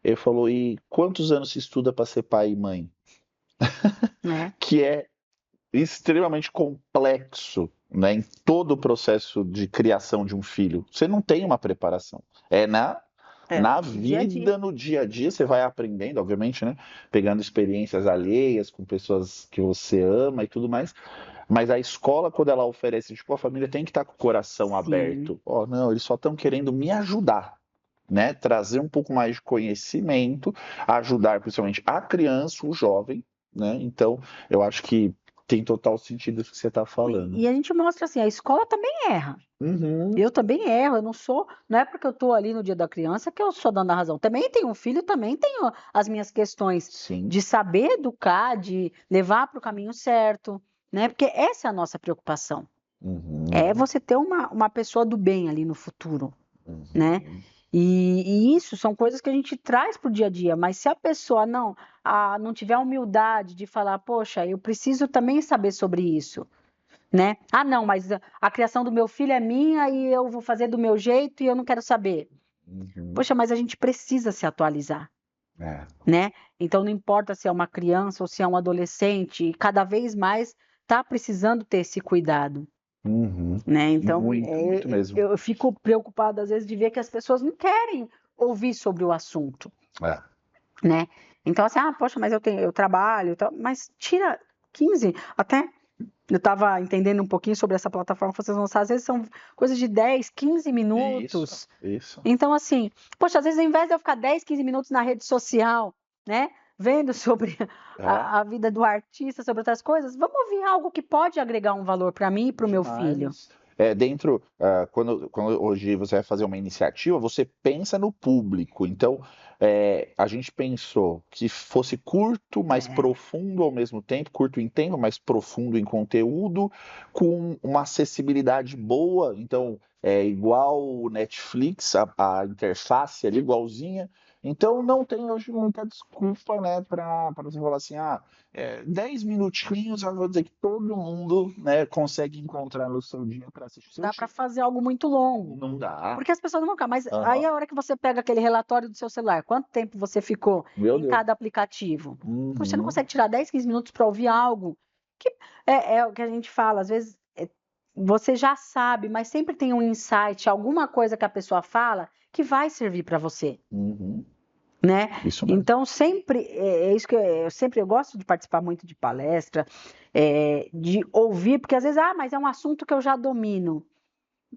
Ele falou, e quantos anos se estuda para ser pai e mãe? Né? Que é extremamente complexo, né, em todo o processo de criação de um filho. Você não tem uma preparação. É na Dia a dia. vida, no dia a dia, você vai aprendendo, obviamente, né? Pegando experiências alheias com pessoas que você ama e tudo mais. Mas a escola, quando ela oferece, tipo, a família tem que estar com o coração Sim. aberto. Ó, não, eles só estão querendo me ajudar, né? Trazer um pouco mais de conhecimento, ajudar principalmente a criança, o jovem, né? Então, eu acho que tem total sentido isso que você está falando. E a gente mostra assim, a escola também erra. Uhum. Eu também erro, eu não é porque eu estou ali no dia da criança que eu sou dando a razão. Também tenho um filho, também tenho as minhas questões Sim. de saber educar, de levar para o caminho certo, né? Porque essa é a nossa preocupação. Uhum. É você ter uma pessoa do bem ali no futuro, Uhum. né? E isso são coisas que a gente traz para o dia a dia, mas se a pessoa não tiver a humildade de falar, poxa, eu preciso também saber sobre isso, né? Ah, não, mas a criação do meu filho é minha e eu vou fazer do meu jeito e eu não quero saber. Uhum. Poxa, mas a gente precisa se atualizar, É. né? Então não importa se é uma criança ou se é um adolescente, cada vez mais está precisando ter esse cuidado. Uhum. Né? Então, Muito mesmo. eu fico preocupada às vezes de ver que as pessoas não querem ouvir sobre o assunto, É. né? Então, assim, poxa, mas eu trabalho, mas tira 15, até eu estava entendendo um pouquinho sobre essa plataforma que vocês vão lançar, às vezes são coisas de 10, 15 minutos. Isso. Então, assim, poxa, às vezes ao invés de eu ficar 10, 15 minutos na rede social, né? Vendo sobre É. a vida do artista, sobre outras coisas, vamos ouvir algo que pode agregar um valor para mim e para o meu filho. Quando hoje você vai fazer uma iniciativa, você pensa no público. Então, a gente pensou que fosse curto, mas profundo ao mesmo tempo, curto em tempo, mas profundo em conteúdo, com uma acessibilidade boa. Então, é igual o Netflix, a interface ali igualzinha. Então, não tem hoje muita desculpa, né, para você falar assim, 10 minutinhos, eu vou dizer que todo mundo, né, consegue encontrar no seu dia para assistir o seu Dá para time. fazer algo muito longo. Não dá. Porque as pessoas não vão ficar. Mas aí Aham. a hora que você pega aquele relatório do seu celular, quanto tempo você ficou Meu em Deus. cada aplicativo? Poxa, você não Uhum. consegue tirar 10, 15 minutos para ouvir algo que é o que a gente fala, às vezes você já sabe, mas sempre tem um insight, alguma coisa que a pessoa fala que vai servir para você, Uhum. né? Isso mesmo. Então sempre é isso que eu gosto de participar muito de palestra, de ouvir, porque às vezes, mas é um assunto que eu já domino.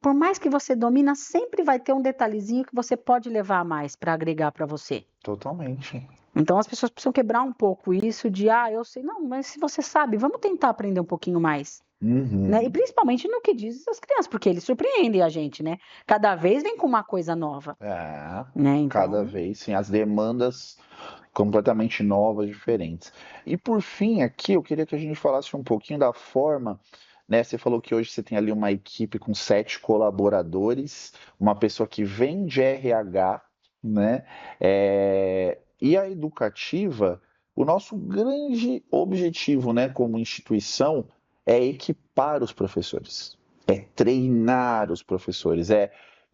Por mais que você domina, sempre vai ter um detalhezinho que você pode levar a mais para agregar para você. Totalmente. Então as pessoas precisam quebrar um pouco isso de, eu sei, não, mas se você sabe, vamos tentar aprender um pouquinho mais, né? E Uhum. principalmente no que diz as crianças, porque eles surpreendem a gente, né? Cada vez vem com uma coisa nova, né? Cada Então, vez, sim, as demandas completamente novas, diferentes. E por fim, aqui eu queria que a gente falasse um pouquinho da forma, né? Você falou que hoje você tem ali uma equipe com 7 colaboradores, uma pessoa que vem de RH, né? E a educativa, o nosso grande objetivo, né, como instituição, é equipar os professores, é treinar os professores,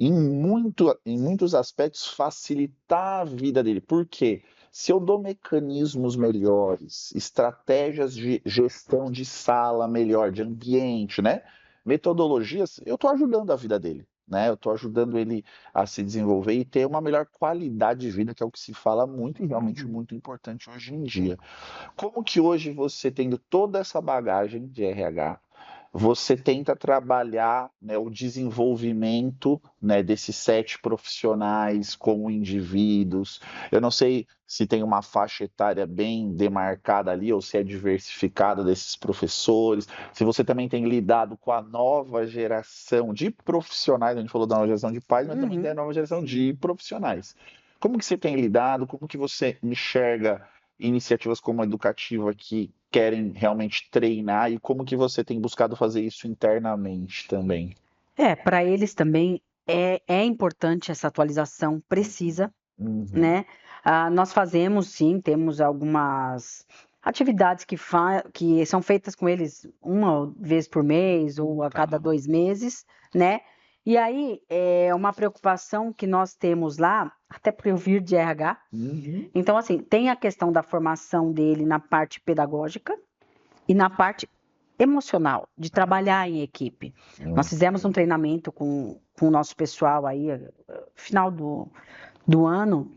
em muitos aspectos, facilitar a vida dele. Por quê? Se eu dou mecanismos melhores, estratégias de gestão de sala melhor, de ambiente, né? Metodologias, eu estou ajudando a vida dele, né? Eu estou ajudando ele a se desenvolver e ter uma melhor qualidade de vida, que é o que se fala muito e realmente muito importante hoje em dia. Como que hoje você, tendo toda essa bagagem de RH, você tenta trabalhar, né, o desenvolvimento, né, desses 7 profissionais como indivíduos? Eu não sei se tem uma faixa etária bem demarcada ali ou se é diversificada desses professores, se você também tem lidado com a nova geração de profissionais, a gente falou da nova geração de pais, mas também da nova geração de profissionais. Como que você tem lidado? Como que você enxerga iniciativas como a Educativa que querem realmente treinar e como que você tem buscado fazer isso internamente também? Para eles também é importante essa atualização precisa, Uhum. né? Nós fazemos, sim, temos algumas atividades que são feitas com eles uma vez por mês ou a cada Tá. 2 meses, né? E aí é uma preocupação que nós temos lá, até por eu vir de RH. Uhum. Então, assim, tem a questão da formação dele na parte pedagógica e na parte emocional, de trabalhar em equipe. Nós fizemos um treinamento com o nosso pessoal aí, final do ano,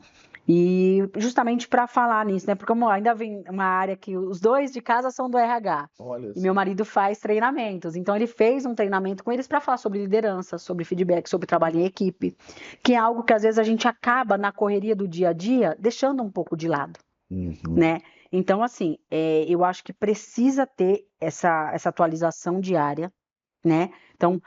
e justamente para falar nisso, né? Porque como ainda vem uma área que os dois de casa são do RH. Olha E meu só. marido faz treinamentos. Então ele fez um treinamento com eles para falar sobre liderança, sobre feedback, sobre trabalho em equipe, que é algo que às vezes a gente acaba na correria do dia a dia deixando um pouco de lado, Uhum. né? Então, assim, eu acho que precisa ter essa atualização diária, né? Então,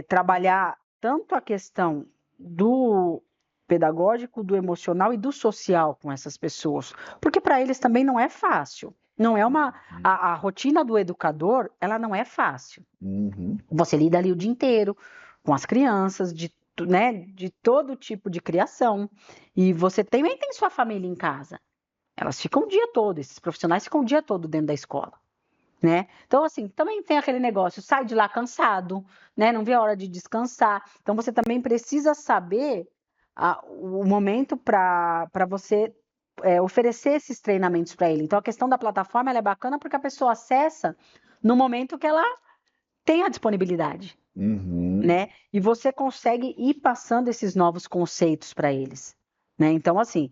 trabalhar tanto a questão do pedagógico, do emocional e do social com essas pessoas, porque para eles também não é fácil. Não é a rotina do educador, ela não é fácil. Uhum. Você lida ali o dia inteiro com as crianças, né, de todo tipo de criação, e você também tem sua família em casa. Elas ficam o dia todo, esses profissionais ficam o dia todo dentro da escola, né? Então, assim, também tem aquele negócio, sai de lá cansado, né? Não vê a hora de descansar. Então, você também precisa saber o momento para você oferecer esses treinamentos para ele. Então, a questão da plataforma ela é bacana porque a pessoa acessa no momento que ela tem a disponibilidade, Uhum. né? E você consegue ir passando esses novos conceitos para eles, né? Então, assim,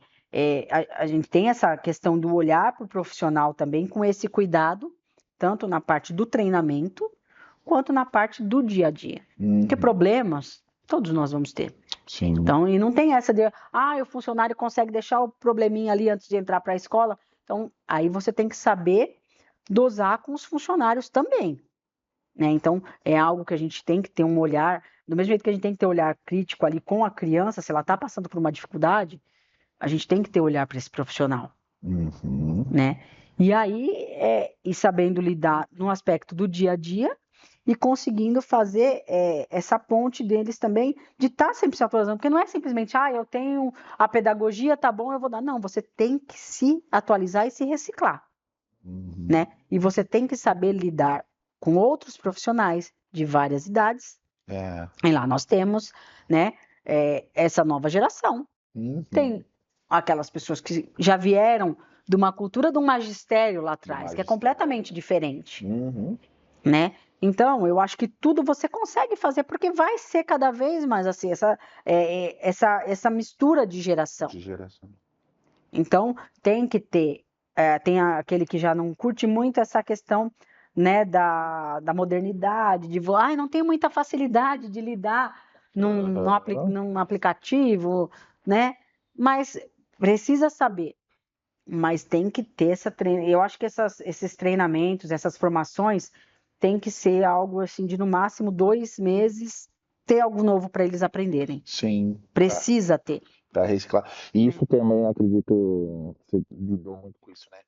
a gente tem essa questão do olhar para o profissional também com esse cuidado, tanto na parte do treinamento quanto na parte do dia a dia. Porque Uhum. problemas todos nós vamos ter. Sim. Então, e não tem essa de, o funcionário consegue deixar o probleminha ali antes de entrar para a escola. Então, aí você tem que saber dosar com os funcionários também, né? Então, é algo que a gente tem que ter um olhar, do mesmo jeito que a gente tem que ter um olhar crítico ali com a criança, se ela está passando por uma dificuldade, a gente tem que ter olhar para esse profissional, Uhum. né? E aí, e sabendo lidar no aspecto do dia a dia e conseguindo fazer essa ponte deles também de estar sempre se atualizando, porque não é simplesmente, eu tenho a pedagogia, tá bom, eu vou dar. Não, você tem que se atualizar e se reciclar, Uhum. né? E você tem que saber lidar com outros profissionais de várias idades. É. E lá nós temos, né, essa nova geração. Uhum. Tem aquelas pessoas que já vieram de uma cultura de um magistério lá Do atrás, que é magistério. completamente diferente, Uhum. né? Então, eu acho que tudo você consegue fazer, porque vai ser cada vez mais assim, essa mistura de geração. De geração. Então, tem que ter, tem aquele que já não curte muito essa questão, né, da modernidade, não tenho muita facilidade de lidar Aham. num aplicativo, né? Mas precisa saber, mas tem que ter eu acho que esses treinamentos, essas formações, tem que ser algo assim de no máximo 2 meses ter algo novo para eles aprenderem. Sim. Precisa ter, Para reciclar. E isso também, acredito, você lidou muito com isso, né?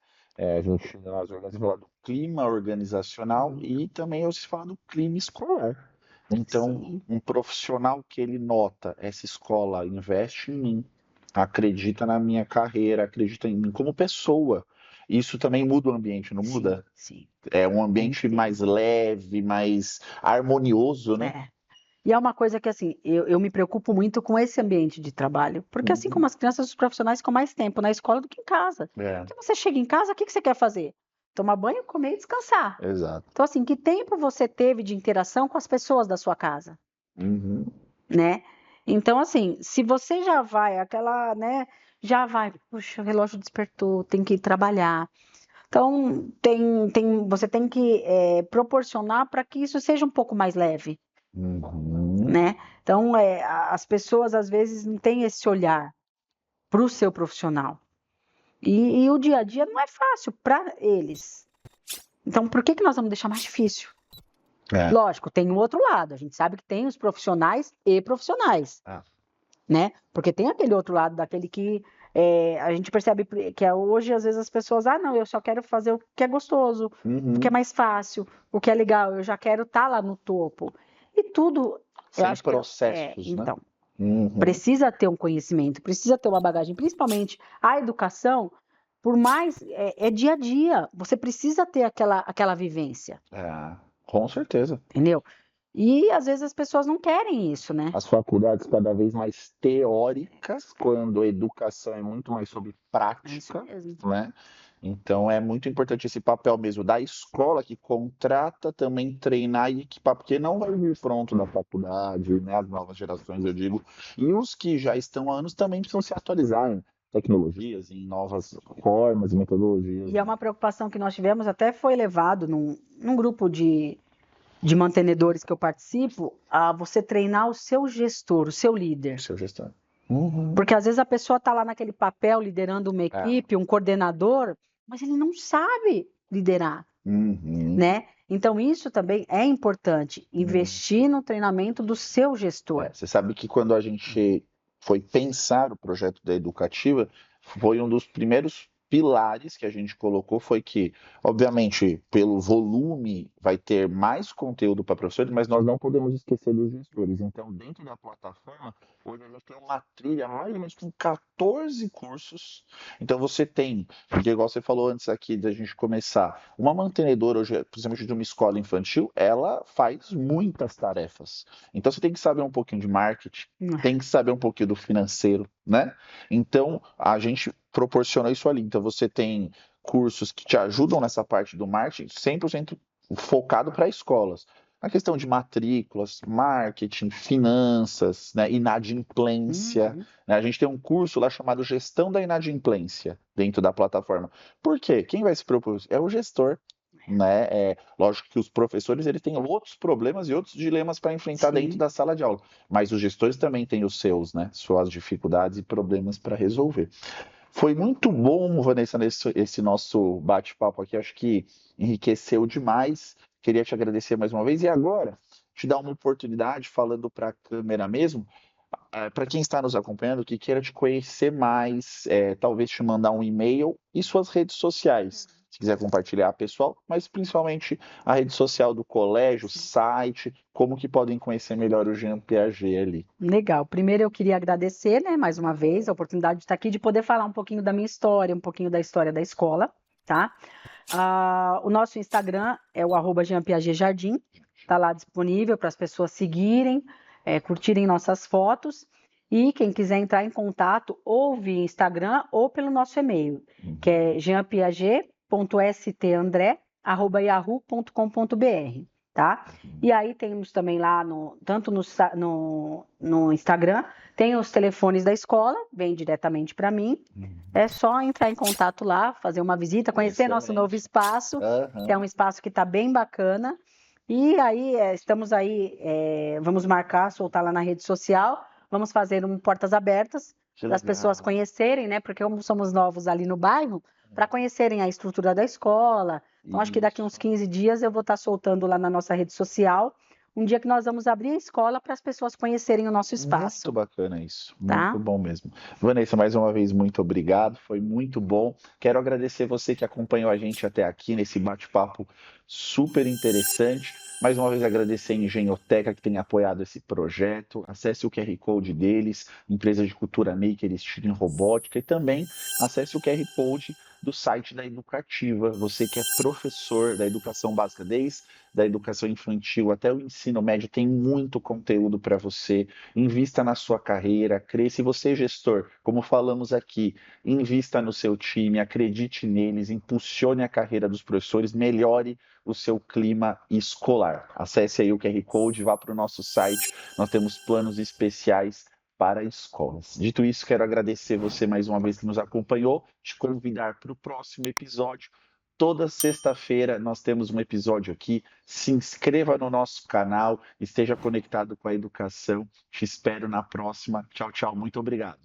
A gente, nós vamos falar do clima organizacional e também eu se fala do clima escolar. Então, sim. um profissional que ele nota, essa escola investe em mim, acredita na minha carreira, acredita em mim como pessoa. Isso também muda o ambiente, não Sim, muda? sim, É um tem que ambiente ter. mais leve, mais harmonioso, né? É. E é uma coisa que, assim, eu me preocupo muito com esse ambiente de trabalho, porque assim como as crianças, os profissionais ficam mais tempo na escola do que em casa. É, Porque você chega em casa, o que que você quer fazer? Tomar banho, comer e descansar. exato. Então, assim, que tempo você teve de interação com as pessoas da sua casa, Uhum. né? Então, assim, se você já vai, aquela, né, já vai, puxa, o relógio despertou, tem que ir trabalhar. Então, você tem que proporcionar para que isso seja um pouco mais leve, Uhum. né? Então, as pessoas às vezes não têm esse olhar para o seu profissional. E o dia a dia não é fácil para eles. Então, por que que nós vamos deixar mais difícil? É. Lógico, tem o outro lado. A gente sabe que tem os profissionais e profissionais, Ah. né? Porque tem aquele outro lado, daquele que a gente percebe que hoje, às vezes, as pessoas, não, eu só quero fazer o que é gostoso, o que é Uhum. mais fácil, o que é legal, eu já quero estar lá no topo. E tudo, eu Sem acho que processos, né? então, Uhum. precisa ter um conhecimento, precisa ter uma bagagem, principalmente a educação, por mais, é dia a dia, você precisa ter aquela vivência, É, com certeza. entendeu? E às vezes as pessoas não querem isso, né? As faculdades cada vez mais teóricas, quando a educação é muito mais sobre É isso prática, mesmo. né? Então é muito importante esse papel mesmo da escola que contrata também treinar e equipar, porque não vai vir pronto da faculdade, né? As novas gerações, eu digo. E os que já estão há anos também precisam se atualizar em tecnologias, em novas formas e metodologias, E é né? uma preocupação que nós tivemos, até foi levado num grupo de mantenedores que eu participo, a você treinar o seu gestor, o seu líder. Seu gestor. Uhum. Porque às vezes a pessoa está lá naquele papel liderando uma É. equipe, um coordenador, mas ele não sabe liderar, Uhum. né? Então isso também é importante, Uhum. investir no treinamento do seu gestor. Você sabe que quando a gente foi pensar o projeto da educativa, foi um dos primeiros pilares que a gente colocou foi que, obviamente, pelo volume vai ter mais conteúdo para professores, mas nós não podemos esquecer dos gestores. Então, dentro da plataforma, hoje a gente tem uma trilha mais ou menos com 14 cursos. Então, você tem, porque igual você falou antes aqui da gente começar, uma mantenedora hoje, principalmente de uma escola infantil, ela faz muitas tarefas. Então você tem que saber um pouquinho de marketing, tem que saber um pouquinho do financeiro, né? Então a gente proporciona isso ali. Então você tem cursos que te ajudam nessa parte do marketing 100% focado para escolas. A questão de matrículas, marketing, finanças, né, inadimplência. Uhum. Né? A gente tem um curso lá chamado Gestão da Inadimplência dentro da plataforma. Por quê? Quem vai se propor? É o gestor. Né? Lógico que os professores eles têm outros problemas e outros dilemas para enfrentar dentro Sim. da sala de aula, mas os gestores também têm os seus, né? Suas dificuldades e problemas para resolver. Foi muito bom, Vanessa, esse nosso bate-papo aqui. Acho que enriqueceu demais. Queria te agradecer mais uma vez. E agora, te dar uma oportunidade, falando para a câmera mesmo, para quem está nos acompanhando, que queira te conhecer mais, talvez te mandar um e-mail e suas redes sociais. Se quiser compartilhar, pessoal, mas principalmente a rede social do colégio, site, como que podem conhecer melhor o Jean Piaget ali. Legal. Primeiro eu queria agradecer, né, mais uma vez, a oportunidade de estar aqui, de poder falar um pouquinho da minha história, um pouquinho da história da escola, tá? O nosso Instagram é o @JeanPiagetJardim, tá lá disponível para as pessoas seguirem, curtirem nossas fotos. E quem quiser entrar em contato, ou via Instagram ou pelo nosso e-mail, que é jeanpiaget.standré@yahoo.com.br, tá? E aí temos também lá, tanto no Instagram, tem os telefones da escola, vem diretamente para mim. É só entrar em contato lá, fazer uma visita, conhecer nosso novo Excelente. espaço, que é Aham. um espaço que está bem bacana. E aí, estamos aí, vamos marcar, soltar lá na rede social, vamos fazer portas abertas Que para as pessoas legal. conhecerem, né? Porque como somos novos ali no bairro, para conhecerem a estrutura da escola. Então, acho que daqui uns Isso. 15 dias eu vou estar soltando lá na nossa rede social, um dia que nós vamos abrir a escola para as pessoas conhecerem o nosso Muito espaço, bacana isso, muito tá? bom mesmo. Vanessa, mais uma vez, muito obrigado, foi muito bom. Quero agradecer você que acompanhou a gente até aqui nesse bate-papo super interessante. Mais uma vez, agradecer a Engenhoteca que tem apoiado esse projeto. Acesse o QR Code deles, empresa de cultura maker, estilo em robótica, e também acesse o QR Code do site da Educativa. Você que é professor da educação básica, desde da educação infantil até o ensino médio, tem muito conteúdo para você. Invista na sua carreira, cresça. E você, gestor, como falamos aqui, invista no seu time, acredite neles, impulsione a carreira dos professores, melhore o seu clima escolar. Acesse aí o QR Code, vá para o nosso site, nós temos planos especiais para escolas. Dito isso, quero agradecer você mais uma vez que nos acompanhou, te convidar para o próximo episódio. Toda sexta-feira nós temos um episódio aqui. Se inscreva no nosso canal, esteja conectado com a educação. Te espero na próxima. Tchau, tchau. Muito obrigado.